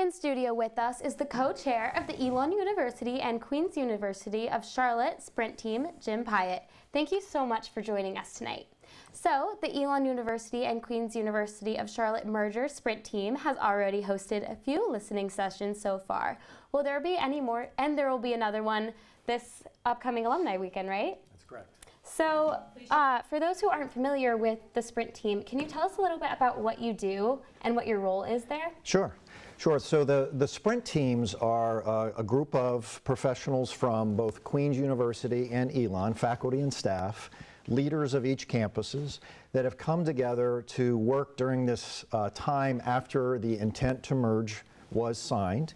In studio with us is the co-chair of the Elon University and Queen's University of Charlotte Sprint Team, Jim Piatt. Thank you so much for joining us tonight. So, the Elon University and Queen's University of Charlotte Merger Sprint Team has already hosted a few listening sessions so far. Will there be any more? And there will be another one this upcoming alumni weekend, right? That's correct. So, for those who aren't familiar with the Sprint Team, can you tell us a little bit about what you do and what your role is there? Sure. So the Sprint teams are a group of professionals from both Queen's University and Elon, faculty and staff, leaders of each campuses that have come together to work during this time after the intent to merge was signed,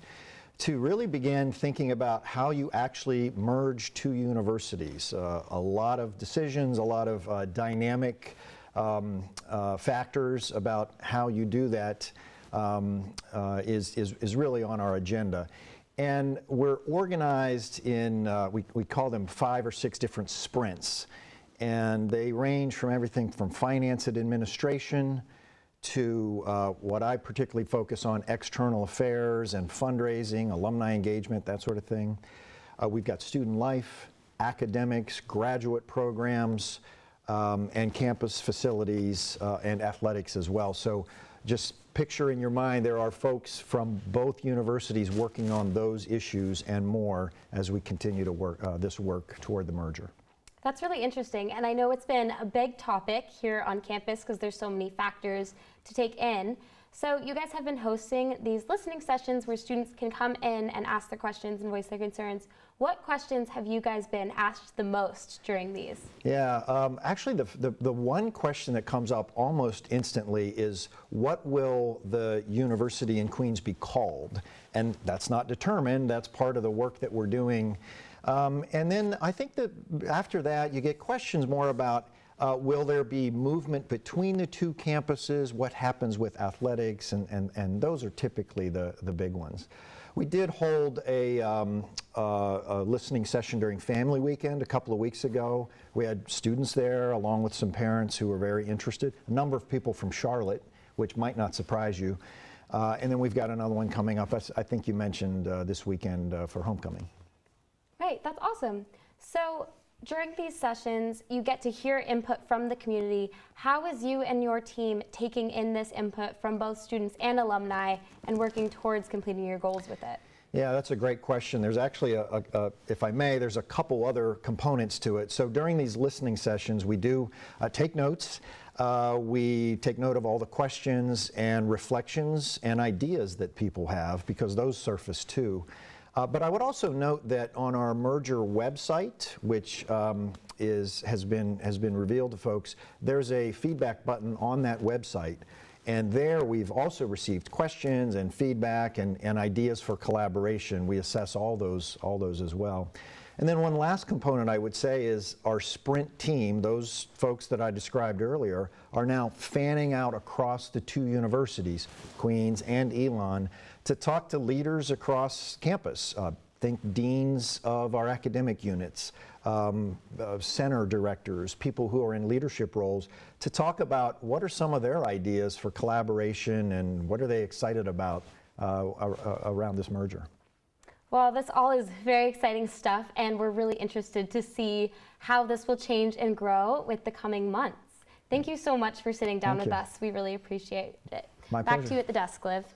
to really begin thinking about how you actually merge two universities. A lot of decisions, a lot of dynamic factors about how you do that is really on our agenda. And we're organized in, we call them 5 or 6 different sprints. And they range from everything from finance and administration to what I particularly focus on, external affairs and fundraising, alumni engagement, that sort of thing. We've got student life, academics, graduate programs, and campus facilities and athletics as well. So just picture in your mind there are folks from both universities working on those issues and more as we continue to work this work toward the merger. That's really interesting, and I know it's been a big topic here on campus because there's so many factors to take in. So you guys have been hosting these listening sessions where students can come in and ask their questions and voice their concerns. What questions have you guys been asked the most during these? Yeah, actually the one question that comes up almost instantly is, what will the university in Queens be called? And that's not determined, that's part of the work that we're doing. And then I think that after that you get questions more about will there be movement between the two campuses, what happens with athletics, and those are typically the big ones. We did hold a listening session during Family Weekend a couple of weeks ago. We had students there along with some parents who were very interested, a number of people from Charlotte, which might not surprise you. And then we've got another one coming up, I think you mentioned this weekend for homecoming. Right, that's awesome. So during these sessions, you get to hear input from the community. How is you and your team taking in this input from both students and alumni and working towards completing your goals with it? Yeah, that's a great question. There's actually, if I may, there's a couple other components to it. So during these listening sessions, we do take notes. We take note of all the questions and reflections and ideas that people have, because those surface too. But I would also note that on our merger website, which has been revealed to folks, there's a feedback button on that website. And there we've also received questions and feedback and ideas for collaboration. We assess all those as well. And then one last component I would say is our Sprint team, those folks that I described earlier, are now fanning out across the two universities, Queens and Elon, to talk to leaders across campus. Think deans of our academic units, center directors, people who are in leadership roles, to talk about what are some of their ideas for collaboration and what are they excited about around this merger. Well, this all is very exciting stuff, and we're really interested to see how this will change and grow with the coming months. Thank you so much for sitting down with us. We really appreciate it. My pleasure. Back to you at the desk, Liv.